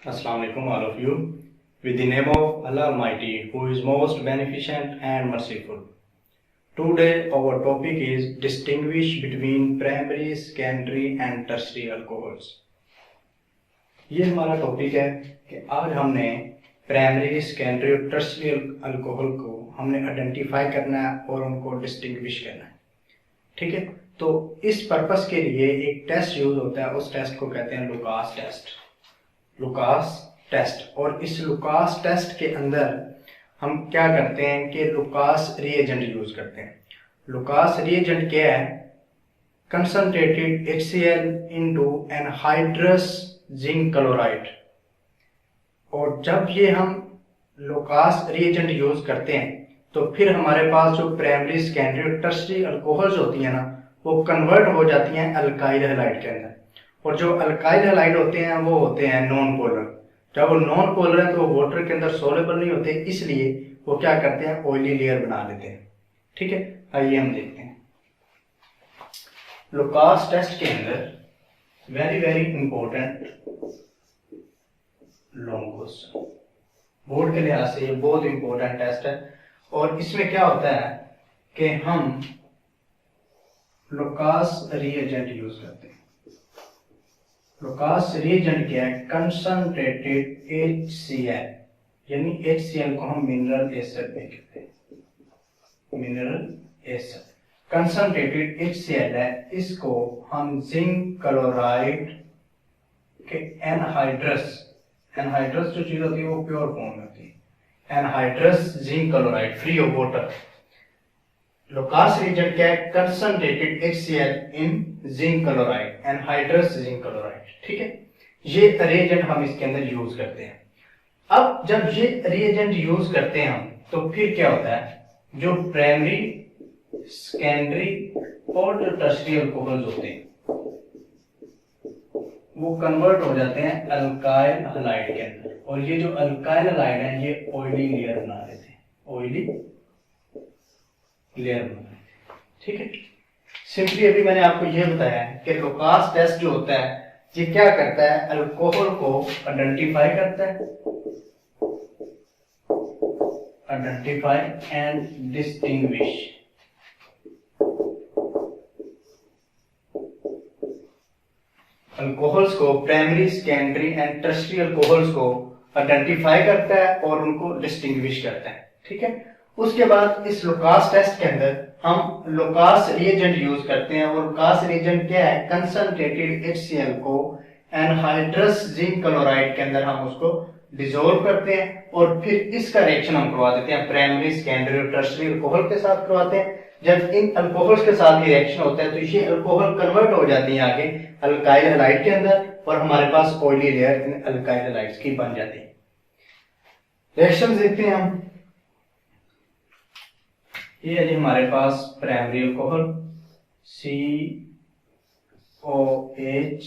Assalamu alaikum all of you. With the name of Allah Almighty, who is most beneficent and merciful. Today our topic is distinguish between primary, secondary and tertiary alcohols. ये हमारा topic है कि आज हमने primary, secondary और tertiary alcohol को हमने identify करना है और उनको डिस्टिंग्विश करना है। ठीक है, तो इस पर्पस के लिए एक टेस्ट यूज होता है, उस टेस्ट को कहते हैं लुकास टेस्ट। Lucas test. और इस लुकास टेस्ट के अंदर हम क्या करते हैं कि लुकास रिएजेंट यूज करते हैं। लुकास रिएजेंट क्या है? Concentrated HCl into anhydrous zinc chloride. और जब ये हम लुकास रिएजेंट यूज करते हैं तो फिर हमारे पास जो प्राइमरी, सेकेंडरी और टर्शियरी अल्कोहल्स होती है ना, वो कन्वर्ट हो जाती हैं अल्काइल हैलाइड के अंदर। और जो अल्काइल हैलाइड होते हैं वो होते हैं नॉन पोलर। जब वो नॉन पोलर है तो वो वाटर के अंदर सोलेबल नहीं होते, इसलिए वो क्या करते हैं, ऑयली लेयर बना लेते हैं। ठीक है, आइए हम देखते हैं। लुकास टेस्ट के अंदर very very important long question, board के लिहाज से ये बहुत इंपॉर्टेंट टेस्ट है। और इसमें क्या होता है कि हम लुकास रिएजेंट यूज करते हैं। लुकास रिएजेंट क्या है? कंसंट्रेटेड HCl, यानी HCl को हम मिनरल एसिड में कहते हैं। मिनरल एसिड कंसंट्रेटेड HCl है, इसको हम जिंक क्लोराइड के एनहाइड्रस जो चीज होती है वो प्योर फॉर्म में होती है, anhydrous zinc chloride free of water. Lucas reagent क्या है? Concentrated HCl in zinc chloride, anhydrous zinc chloride. ठीक है, ये रिएजेंट हम इसके अंदर यूज करते हैं। अब जब ये रिएजेंट यूज करते हैं हम, तो फिर क्या होता है, जो प्राइमरी, सेकेंडरी और जो टर्शियरी अल्कोहल्स होते हैं वो कन्वर्ट हो जाते हैं अल्काइल हैलाइड के अंदर। और ये जो अल्काइल हैलाइड है ये ऑयली लेयर बना देते हैं, ऑयली लेयर बना देते हैं। ठीक है, सिंपली अभी मैंने आपको ये बताया है कि लुकास टेस्ट जो होता है ये क्या करता है, अल्कोहल को आइडेंटिफाई करता है, आइडेंटिफाई एंड डिस्टिंग्विश। अल्कोहल्स को, primary, secondary and tertiary alcohols को आइडेंटिफाई करता है और उनको डिस्टिंग्विश करता है। ठीक है, उसके बाद इस लुकास टेस्ट के अंदर हम लुकास रिएजेंट यूज करते हैं। और लुकास रिएजेंट क्या है? कंसंट्रेटेड HCl को एनहाइड्रस जिंक क्लोराइड के अंदर हम उसको डिसॉल्व करते हैं और फिर इसका रिएक्शन हम करवा देते हैं प्राइमरी, सेकेंडरी और टर्शियरी अल्कोहल के साथ करवाते हैं। जब इन अल्कोहल्स के साथ ये रिएक्शन होता है तो ये अल्कोहल कन्वर्ट हो जाती है आगे अल्काइल हैलाइड के अंदर और हमारे पास ऑयली लेयर इन अल्काइल हैलाइड्स की बन जाती है। रिएक्शन देखते हैं हम। ये है जी हमारे पास प्राइमरी अल्कोहल COH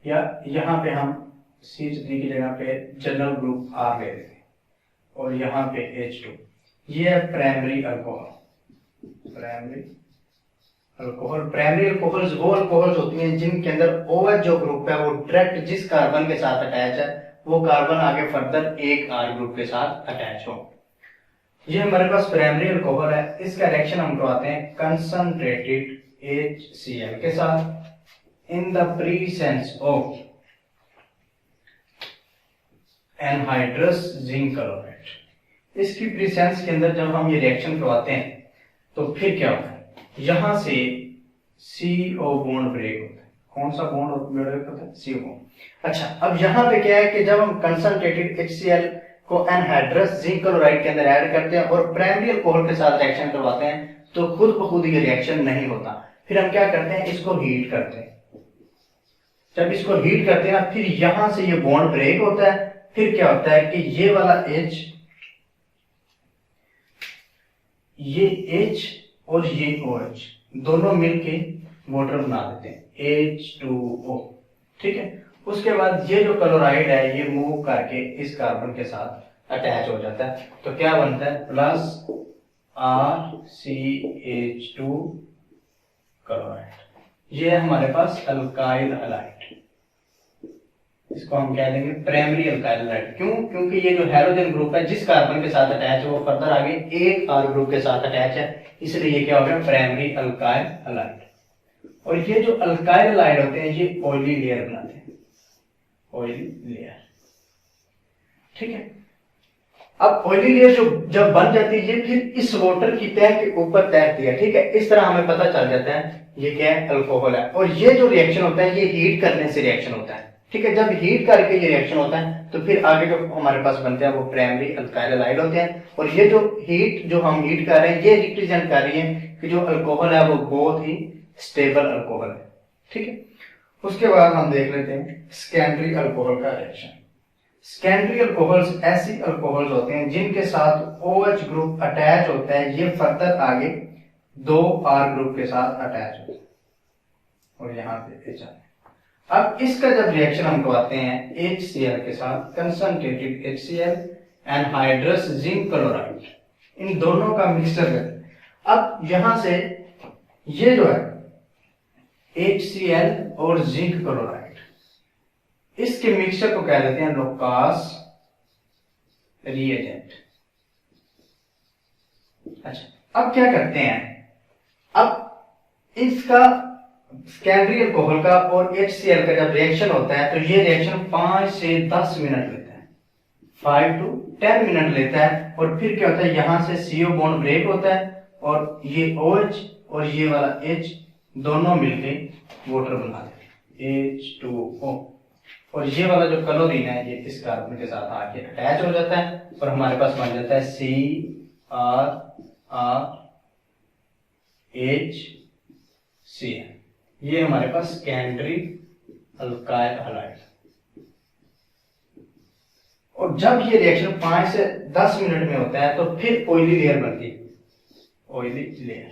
या यहाँ पे हम CH3 की जगह पे जनरल ग्रुप R ले लेते हैं और यहाँ पे H2। ये है प्राइमरी अल्कोहल। प्राइमरी अल्कोहल्स वो अल्कोहल्स होती हैं जिनके अंदर OH जो ग्रुप है वो डायरेक्ट जिस कार्बन के साथ अटैच है वो कार्बन आगे फर्दर एक R ग्रुप के साथ अटैच हो। ये हमारे पास प्राइमरी अल्कोहल है, इसका रिएक्शन हम करवाते हैं कंसंट्रेटेड HCl के साथ in the presence of anhydrous zinc chloride. इसकी प्रेजेंस के अंदर जब हम ये रिएक्शन करवाते हैं तो फिर क्या होता है, यहां से CO बॉन्ड ब्रेक होता है। कौन सा बॉन्ड ब्रेक होता है? CO bond. अच्छा, अब यहां पे क्या है कि जब हम कंसंट्रेटेड HCl को एनहाइड्रस जिंक क्लोराइड के अंदर ऐड करते हैं और प्राइमरी अल्कोहल के साथ रिएक्शन करवाते हैं तो खुद ब खुद ये रिएक्शन नहीं होता। फिर हम क्या करते हैं, इसको हीट करते हैं। जब इसको हीट करते हैं फिर यहां से ये बॉन्ड ब्रेक होता है। फिर क्या होता है कि ये वाला H, ये H और ये OH दोनों मिलके वाटर बना देते हैं H2O। ठीक है, उसके बाद ये जो क्लोराइड है ये मूव करके इस कार्बन के साथ अटैच हो जाता है तो क्या बनता है, प्लस RCH2 क्लोराइड। ये है हमारे पास अल्काइल हैलाइड। इसको हम कह देंगे प्राइमरी अल्काइल हैलाइड। क्यों? क्योंकि ये जो हैलोजन ग्रुप है जिस कार्बन के साथ अटैच है वो फर्दर आगे एक R ग्रुप के साथ अटैच है, इसलिए ये क्या हो गया प्राइमरी अल्काइल हैलाइड। और ये जो अल्काइल हैलाइड होते हैं ये ऑयली लेयर बनाते हैं, ऑयली लेयर। ठीक है, अब ऑयली लेयर जो जब बन जाती है ये फिर इस वाटर की तह के ऊपर तैरती है। ठीक है, इस तरह हमें पता चल जाता है ये क्या है, अल्कोहल है। और ये जो रिएक्शन होता है ये हीट करने से रिएक्शन होता है। ठीक है, जब हीट करके ये रिएक्शन होता है तो फिर आगे जो हमारे पास बनते हैं वो प्राइमरी अल्काइल हैलाइड होते हैं। और ये जो हीट जो हम हीट कर रहे हैं ये रिप्रेजेंट कर रही है कि जो अल्कोहल है वो बहुत ही स्टेबल अल्कोहल है। ठीक है, उसके बाद हम देख लेते हैं सेकेंडरी अल्कोहल का रिएक्शन। सेकेंडरी अल्कोहल्स ऐसी अल्कोहल्स होते हैं जिनके साथ OH ग्रुप अटैच होता है, ये फर्दर आगे 2 R ग्रुप के साथ अटैच होता है और यहाँ पे H आता है। अब इसका जब रिएक्शन हम करवाते हैं HCl के साथ, concentrated HCl anhydrous zinc chloride, इन दोनों का मिक्सचर करते हैं। अब यहां से ये जो है HCl और जिंक क्लोराइड, इसके मिक्सचर को कह देते हैं लोकास रिएजेंट। अच्छा, अब क्या करते हैं, अब इसका सेकेंडरी अल्कोहल का और HCl का जब रिएक्शन होता है तो ये रिएक्शन 5 से 10 मिनट लेता है, 5 to 10 मिनट लेता है। और फिर क्या होता है, यहां से CO बॉन्ड ब्रेक होता है और ये OH और ये वाला H दोनों मिलके वाटर बना देते हैं, H2O। और ये वाला जो क्लोरीन है ये इस कार्बन के साथ आके अटैच हो जाता है और हमारे पास बन जाता है CrRHCl। ये हमारे पास सेकेंडरी अल्काइल हैलाइड। और जब ये रिएक्शन 5 से 10 मिनट में होता है तो फिर ऑयली लेयर बनती है, ऑयली लेयर।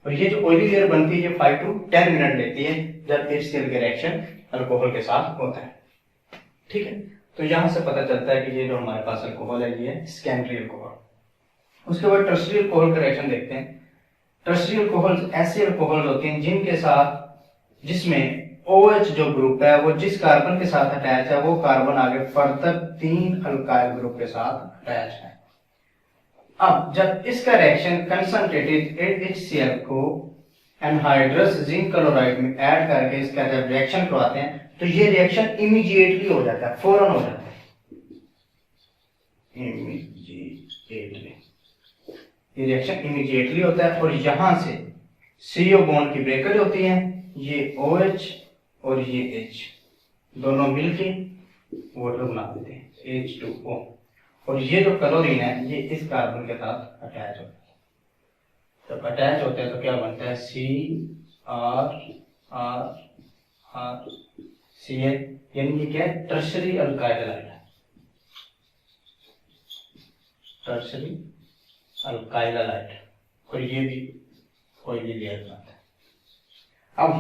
और ये जो ऑयली लेयर बनती है ये 5 to 10 मिनट लेती है जब HCl का रिएक्शन अल्कोहल के साथ होता है। ठीक है, तो यहां से पता चलता है कि ये जो हमारे पास अल्कोहल है ये सेकेंडरी अल्कोहल। उसके बाद टर्शियरी अल्कोहल का रिएक्शन देखते हैं। टर्शियरी अल्कोहल ऐसे अल्कोहल होते हैं जिनके साथ जिसमें OH जो ग्रुप है वो जिस कार्बन के साथ अटैच है वो कार्बन आगे फर्दर 3 अल्काइल ग्रुप के साथ अटैच है। अब जब इसका रिएक्शन कंसंट्रेटेड HCl को एनहाइड्रस जिंक क्लोराइड में ऐड करके इसका जब रिएक्शन करवाते हैं तो ये रिएक्शन इमीडिएटली हो जाता है, फौरन हो जाता है, इमीडिएटली ये रिएक्शन इमीडिएटली होता है। और यहां से CO बॉन्ड की ब्रेकेज होती है, ये OH और ये H दोनों मिलके वाटर बना देते हैं, H2O। और ये जो क्लोरीन है ये इस कार्बन के साथ अटैच होता है। जब अटैच होते हैं तो क्या बनता है, CrRCl, यानी ये क्या है, टर्शियरी अल्काइल हैलाइड है, टर्शियरी अल्काइल हैलाइड। और ये भी ऑयली लेयर बनाता है। अब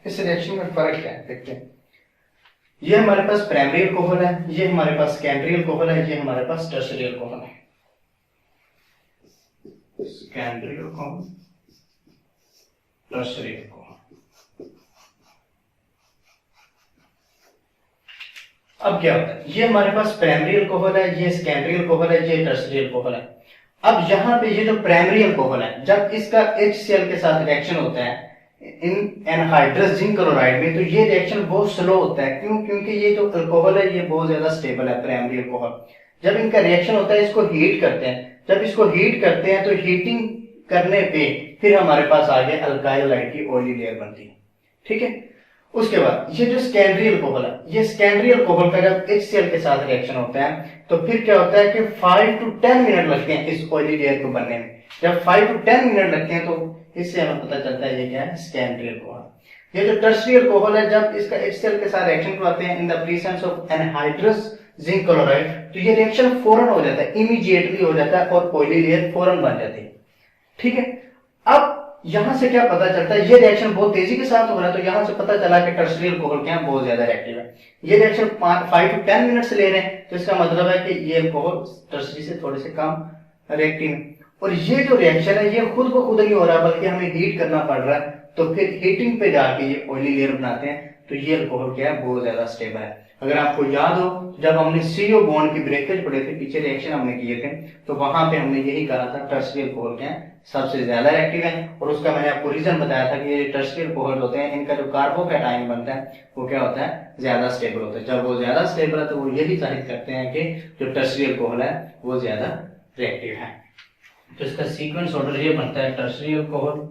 इस रिएक्शन में फर्क क्या है देखते हैं। ये हमारे पास प्राइमरी अल्कोहल है, ये हमारे पास सेकेंडरी अल्कोहल है, ये हमारे पास टर्शियरी अल्कोहल है। Secondary alcohol, tertiary alcohol. अब क्या होता है, ये हमारे पास प्राइमरी अल्कोहल है, ये सेकेंडरी अल्कोहल है, ये टर्शियरी अल्कोहल है। अब यहाँ पे ये जो प्राइमरी अल्कोहल है जब इसका HCl के साथ रिएक्शन होता है इन एनहाइड्रस जिंक क्लोराइड में तो ये रिएक्शन बहुत स्लो होता है। क्यों? क्योंकि ये जो अल्कोहल है ये बहुत ज्यादा स्टेबल है प्राइमरी अल्कोहल। जब इनका रिएक्शन होता है इसको हीट करते हैं, जब इसको हीट करते हैं तो हीटिंग करने पे फिर हमारे पास आगे अल्काइल हैलाइड की ऑयली लेयर बनती है। ठीक है, उसके बाद ये जो सेकेंडरी अल्कोहल है, ये सेकेंडरी अल्कोहल का जब HCl के साथ रिएक्शन होता है तो फिर क्या होता है कि 5 to 10 मिनट लगते हैं इस ऑयली लेयर को बनने में। जब 5 to 10 मिनट लगते हैं तो इससे हमें पता चलता है ये क्या है, सेकेंडरी अल्कोहल। ये जो टर्शियरी अल्कोहल है जब इसका HCl के साथ रिएक्शन करवाते हैं in the presence of anhydrous zinc chloride तो ये रिएक्शन फौरन हो जाता है, इमीडिएटली हो जाता है और ऑयली लेयर फौरन बन जाती है। ठीक है, अब यहां से क्या पता चलता है, ये रिएक्शन बहुत तेजी के साथ हो रहा है तो यहां से पता चला कि टर्शियरी अल्कोहल क्या है, बहुत ज्यादा रिएक्टिव है। ये रिएक्शन 5 to 10 मिनट से ले रहे हैं तो इसका मतलब है कि ये अल्कोहल टर्शियरी से थोड़े से कम रिएक्टिव है। और ये जो रिएक्शन है ये खुद ब खुद नहीं हो रहा बल्कि हमें हीट करना पड़ रहा है, तो फिर हीटिंग पे जाके ये ऑयली लेयर बनाते हैं। तो ये अल्कोहल क्या है, बहुत ज्यादा स्टेबल है। अगर आपको याद हो, जब हमने CO बॉन्ड की ब्रेकेज पढ़े थे, पीछे रिएक्शन हमने किए थे, तो वहां पे हमने यही कहा था टर्शियल कोहल क्या है, सबसे ज्यादा एक्टिव है। और उसका मैंने आपको रीजन बताया था कि ये टर्शियल कोहल होते हैं, इनका जो कार्बोकैटायन बनता है वो क्या होता है, ज्यादा स्टेबल होता है। जब वो ज्यादा स्टेबल है तो वो यही जाहिर करते हैं कि जो टर्शियल कोहल है वो ज्यादा रिएक्टिव है। तो इसका सीक्वेंस ऑर्डर ये बनता है, टर्शियल कोहल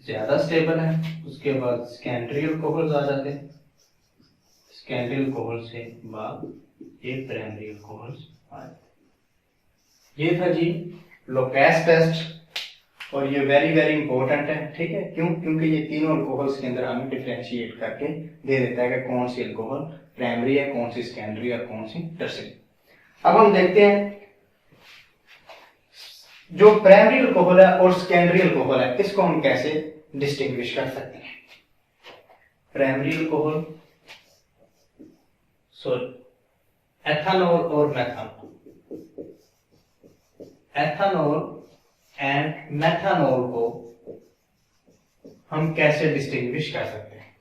ज्यादा स्टेबल है, उसके बाद स्कैंड्रियल कोहल्स आ जाते हैं, स्कैंड्रियल कोहल से बाद ये प्राइमरियल कोहल्स आ जाते हैं। ये था जी लोकेस टेस्ट, और ये वेरी वेरी इंपॉर्टेंट है, ठीक है। क्यों? क्योंकि ये तीनों अल्कोहल्स के अंदर हमें डिफरेंशिएट करके दे देता है कि कौन सी अल्कोहल प्राइमरी है, कौन सी सेकेंडरी और कौन सी टर्शियरी। अब हम देखते हैं जो प्राइमरी अल्कोहल है और सेकेंडरी अल्कोहल है, इसको हम कैसे डिस्टिंग्विश कर सकते हैं। प्राइमरी अल्कोहल, सॉरी एथानॉल और मेथानॉल, एथानॉल एंड मेथानॉल को हम कैसे डिस्टिंग्विश कर सकते हैं।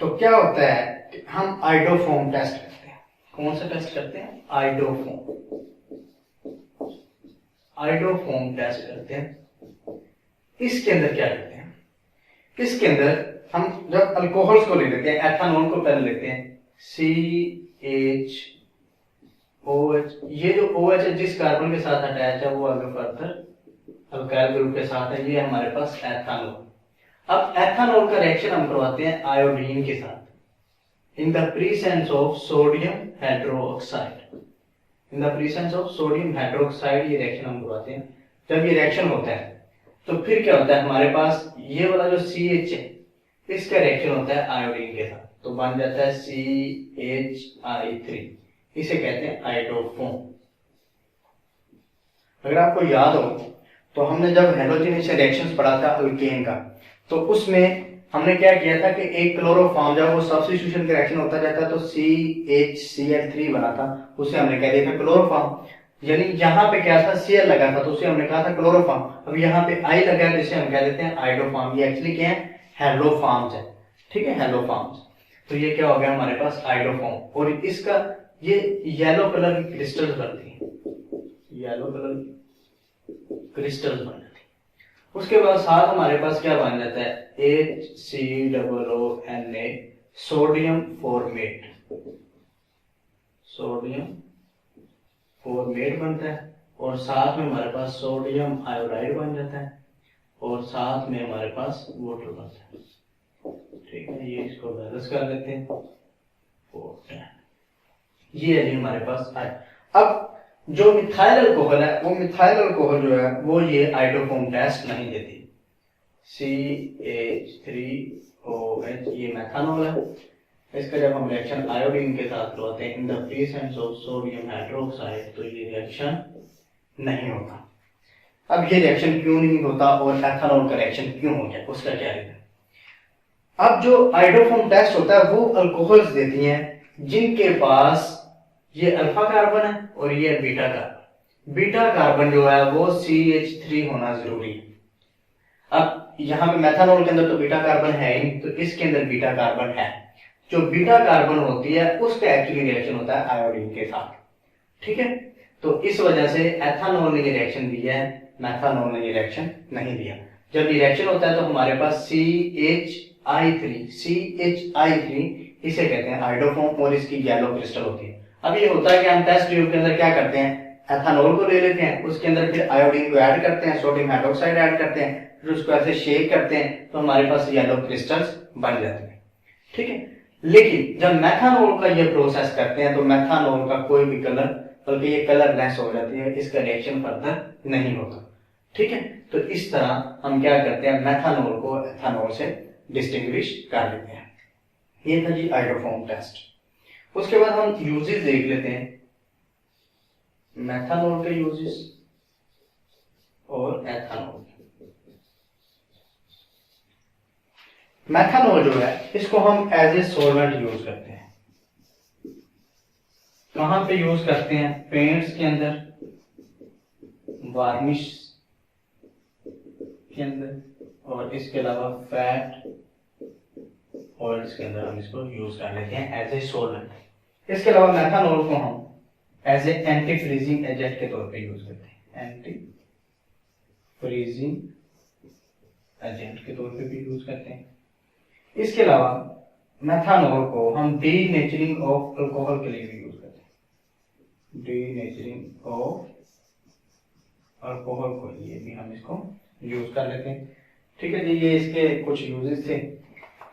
तो क्या होता है कि हम आइडोफॉर्म टेस्ट करते हैं। कौन सा टेस्ट करते हैं? आइडोफॉर्म, आइडोफॉर्म टेस्ट करते हैं। इसके अंदर क्या करते हैं, इसके अंदर हम जब अल्कोहल्स को ले लेते हैं, एथानॉल को पहले लेते हैं, CHOH, ये जो OH है जिस कार्बन के साथ अटैच है वो आगे फर्दर अल्काइल ग्रुप के साथ है, ये हमारे पास एथानॉल। अब एथानॉल का रिएक्शन हम करवाते हैं आयोडीन के साथ in the presence of sodium hydroxide, in the presence of sodium hydroxide ये रिएक्शन हम करवाते हैं। जब ये रिएक्शन होता है तो फिर क्या होता है, हमारे पास ये वाला जो CH है इसका रिएक्शन होता है आयोडीन के साथ, तो बन जाता है CHI3, इसे कहते हैं आइडोफॉर्म। अगर आपको याद हो तो हमने जब हेलोजिनेशन रिएक्शंस पढ़ा था अल्केन का, तो उसमें हमने क्या किया था कि एक क्लोरोफॉर्म जब वो सब्स्टिट्यूशन का रिएक्शन होता जाता तो CHCl3 बना था, उसे हमने कह दिया था क्लोरोफॉर्म। यानी यहाँ पे क्या था, Cl लगा था तो उसे हमने कहा था क्लोरोफॉर्म। अब यहाँ पे I लगा है जिसे हम कह देते हैं आइडोफॉर्म। ये एक्चुअली क्या है, हेलोफॉर्म्स है, ठीक है, हेलोफॉर्म्स। तो ये क्या हो गया हमारे पास आइडोफॉर्म, और इसका ये येलो कलर की क्रिस्टल्स बनती है, येलो कलर की क्रिस्टल्स बन जाती है। उसके बाद साथ हमारे पास क्या बन जाता है, HCOONA, sodium format, sodium format बनता है, और साथ में हमारे पास सोडियम आयोडाइड बन जाता है, और साथ में हमारे पास वाटर बनता है, ठीक है। ये इसको बैलेंस कर लेते हैं, 4 ये है जी हमारे पास आए। अब जो मिथाइल अल्कोहल है, वो मिथाइल अल्कोहल जो है वो ये आइडोफॉर्म टेस्ट नहीं देती। CH3OH ये मेथानॉल है, इसका जब हम रिएक्शन आयोडीन के साथ करवाते हैं in the presence of sodium hydroxide, तो ये रिएक्शन नहीं होता। अब ये रिएक्शन क्यों नहीं होता और एथानॉल का रिएक्शन क्यों हो गया, उसका क्या रीजन। अब जो आइडोफॉर्म टेस्ट होता है वो अल्कोहल्स देती हैं जिनके पास ये अल्फा कार्बन है और ये बीटा कार्बन। बीटा कार्बन जो है वो CH3 होना जरूरी है। अब यहाँ पे मेथानॉल के अंदर तो बीटा कार्बन है ही, तो इसके अंदर बीटा कार्बन है। जो बीटा कार्बन होती है उसका एक्चुअली रिएक्शन होता है आयोडीन के साथ, ठीक है। तो इस वजह से एथानॉल ने ये रिएक्शन दिया है, मेथानॉल ने ये रिएक्शन नहीं दिया। जब ये रिएक्शन होता है तो हमारे पास CHI3 इसे कहते हैं आइडोफॉर्म, और इसकी येलो क्रिस्टल होती है। अब ये होता है कि हम टेस्ट ट्यूब के अंदर क्या करते हैं, एथानॉल को ले लेते हैं, उसके अंदर फिर आयोडीन को ऐड करते हैं, सोडियम हाइड्रोक्साइड ऐड करते हैं, फिर उसको ऐसे शेक करते हैं तो हमारे पास येलो क्रिस्टल्स बन जाते हैं, ठीक है। लेकिन जब मेथानॉल का ये प्रोसेस करते हैं तो मेथानॉल का कोई भी कलर, बल्कि ये कलरलेस हो जाती है, इसका रिएक्शन फर्दर नहीं होता, ठीक है। तो इस तरह हम क्या करते हैं, मेथानॉल को एथानॉल से डिस्टिंग्विश कर लेते हैं। ये था जी आइडोफॉर्म टेस्ट। उसके बाद हम यूजेस देख लेते हैं, मेथानॉल के यूजेस और एथानॉल। मेथानॉल जो है इसको हम एज ए सॉल्वेंट यूज करते हैं। कहां पे यूज करते हैं, पेंट्स के अंदर, वार्निश के अंदर, और इसके अलावा फैट ऑयल्स के अंदर हम इसको यूज कर लेते हैं एज ए सोलवेंट। इसके अलावा मेथानॉल को हम as a anti freezing agent के तौर पे यूज करते हैं, एंटी फ्रीजिंग एजेंट के तौर पे भी यूज करते हैं। इसके अलावा मेथानॉल को हम डीनेचरिंग ऑफ अल्कोहल के लिए भी यूज करते हैं, डीनेचरिंग ऑफ अल्कोहल के लिए भी हम इसको यूज कर लेते हैं। ठीक है जी, ये इसके कुछ यूजेस थे।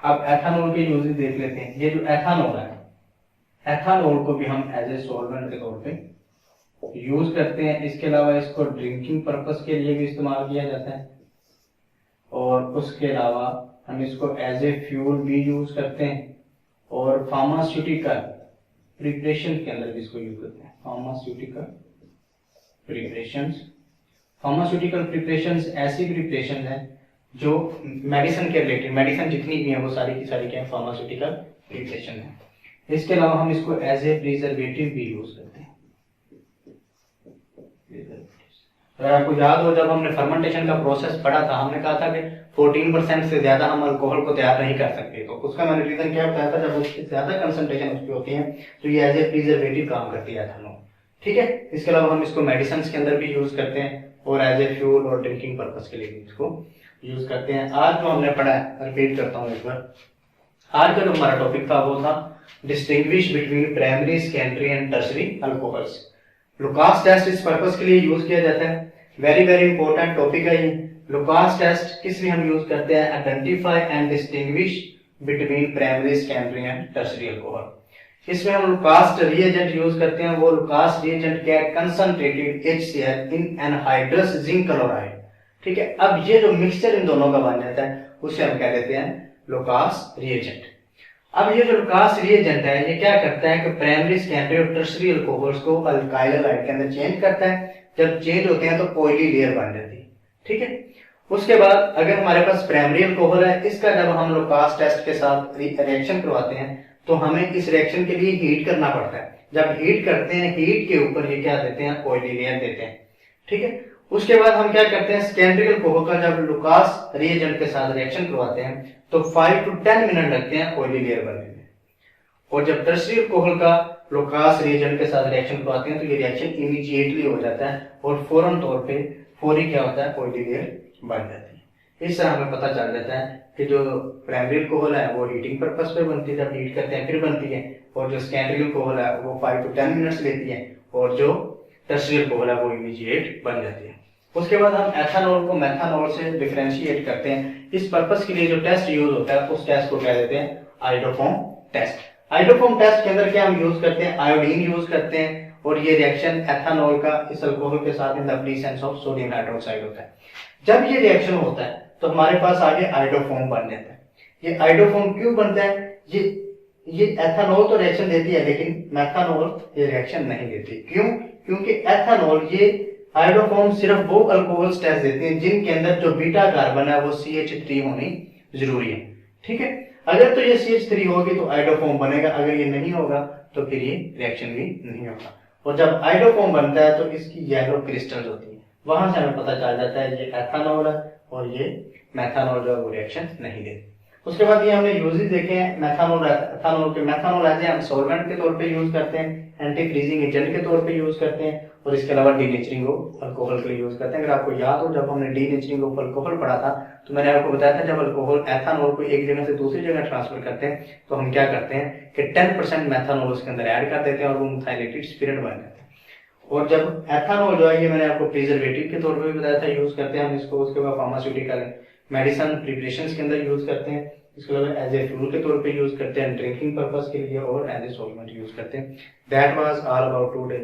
अब एथानॉल के यूजेस देख लेते हैं। ये जो एथानॉल है, एथानॉल को भी हम एज ए सॉल्वेंट के तौर पे यूज करते हैं। इसके अलावा इसको ड्रिंकिंग पर्पस के लिए भी इस्तेमाल किया जाता है और उसके अलावा हम इसको एज ए फ्यूल भी यूज करते हैं और फार्मास्यूटिकल प्रिपरेशन के अंदर भी इसको यूज करते हैं। फार्मास्यूटिकल प्रिपरेशंस ऐसी प्रिपरेशन है जो मेडिसिन के रिलेटेड, मेडिसिन जितनी भी है वो सारी की सारी क्या है, फार्मास्यूटिकल प्रिपरेशन है। इसके अलावा हम इसको एज ए प्रिजर्वेटिव भी यूज करते हैं। अगर आपको याद हो, जब हमने फर्मेंटेशन का प्रोसेस पढ़ा था, हमने कहा था कि 14% से ज्यादा हम अल्कोहल को तैयार नहीं कर सकते, तो उसका मैंने रीजन क्या बताया था, जब उसकी ज्यादा कंसंट्रेशन उसकी होती है तो ये एज ए प्रिजर्वेटिव काम करती है एथानॉल। ठीक है, इसके अलावा हम इसको मेडिसिन के अंदर भी यूज करते हैं और एज ए फ्यूल और ड्रिंकिंग पर्पस के लिए भी इसको यूज करते हैं। आज जो हमने पढ़ा है, रिपीट करता हूँ एक बार, आज का जो हमारा टॉपिक था वो था distinguish between primary, secondary and tertiary alcohols. Lucas test इस पर्पस के लिए यूज किया जाता है। वेरी वेरी इंपॉर्टेंट टॉपिक है ये। लुकास टेस्ट किस लिए हम यूज करते हैं, identify and distinguish between primary, secondary and tertiary alcohol. इसमें हम लुकास रिएजेंट यूज करते हैं। वो लुकास रिएजेंट क्या है, कंसंट्रेटेड HCl इन एनहाइड्रस जिंक क्लोराइड। ठीक है, अब ये जो मिक्सचर इन दोनों का बन जाता है उसे हम क्या कहते हैं, लुकास रिएजेंट। अब ये जो लुकास रिएजेंट है ये क्या करता है कि प्राइमरी, सेकेंडरी और टर्शरी अल्कोहल्स को अल्काइल हैलाइड के अंदर चेंज करता है। जब चेंज होते हैं तो ऑयली लेयर बन जाती है। ठीक है, उसके बाद अगर हमारे पास प्राइमरी अल्कोहल है, इसका जब हम लुकास टेस्ट के साथ रिएक्शन करवाते हैं तो हमें इस रिएक्शन के लिए हीट करना पड़ता है। जब हीट करते हैं, हीट के ऊपर ये क्या देते हैं, ऑयली लेयर देते हैं। ठीक है, उसके बाद हम क्या करते हैं, सेकेंडरी अल्कोहल का जब लुकास रिएजेंट के साथ रिएक्शन करवाते हैं तो 5 to 10 मिनट लगते हैं ऑयली लेयर बनने में। और जब टर्शरी अल्कोहल का लुकास रिएजेंट के साथ रिएक्शन करवाते हैं तो ये रिएक्शन इमीडिएटली हो जाता है और फौरन तौर पे फौरी क्या होता है, ऑयली लेयर बन जाती है। इस तरह हमें पता चल जाता है कि जो प्राइमरी अल्कोहल है वो हीटिंग पर्पस पे बनती है, जब हीट करते हैं फिर बनती है, और जो सेकेंडरी अल्कोहल है वो 5 to 10 मिनट्स लेती है, और जो टर्शरी अल्कोहल है वो इमीडिएट बन जाती है। उसके बाद हम एथानॉल को मेथानॉल से डिफरेंशिएट करते हैं। इस पर्पस के लिए जो टेस्ट यूज होता है उस टेस्ट को कह देते हैं आयोडोफॉर्म टेस्ट। आयोडोफॉर्म टेस्ट के अंदर क्या हम यूज करते हैं, आयोडीन यूज करते हैं, और ये रिएक्शन एथानॉल का इस अल्कोहल के साथ in the presence of sodium hydroxide होता है। जब ये रिएक्शन होता है तो हमारे पास आगे आयोडोफॉर्म बन जाता है। ये आयोडोफॉर्म क्यों बनता है, ये एथानॉल तो रिएक्शन देती है लेकिन मेथानॉल ये रिएक्शन नहीं देती। क्यों, क्योंकि एथानॉल ये आयोडोफॉर्म सिर्फ वो अल्कोहल्स टेस्ट देते हैं जिनके अंदर जो बीटा कार्बन है वो CH3 होनी जरूरी है। ठीक है, अगर तो ये CH3 होगी तो आयोडोफॉर्म बनेगा, अगर ये नहीं होगा तो फिर ये रिएक्शन भी नहीं होगा। और जब आयोडोफॉर्म बनता है तो इसकी येलो क्रिस्टल्स होती है, वहां से हमें पता चल जाता है ये एथानॉल है और ये मेथानॉल जो है वो रिएक्शन नहीं देती। उसके बाद ये हमने यूजेस देखे हैं मेथानॉल एथानॉल के। मेथानॉल एज हम सॉल्वेंट के तौर पे यूज करते हैं, एंटी फ्रीजिंग एजेंट के तौर पे यूज करते हैं, और इसके अलावा डीनेचरिंग ऑफ अल्कोहल के लिए यूज करते हैं। अगर आपको याद हो, जब हमने डीनेचरिंग ऑफ अल्कोहल पढ़ा था तो मैंने आपको बताया था जब अल्कोहल एथानॉल को एक जगह से दूसरी जगह ट्रांसफर करते हैं तो हम क्या करते हैं कि 10% मेथानॉल उसके अंदर ऐड कर देते हैं और वो मिथाइलेटेड स्पिरिट बन जाता है। और जब एथानॉल जो है ये मैंने आपको प्रिजर्वेटिव के तौर पे भी बताया था यूज करते हैं हम इसको। उसके बाद फार्मास्यूटिकल मेडिसिन प्रिपरेशंस के अंदर यूज करते हैं। इसके अलावा एज ए फ्यूल के तौर पे यूज करते हैं, ड्रिंकिंग पर्पस के लिए, और एज ए सॉल्वेंट यूज करते हैं। That was all about today.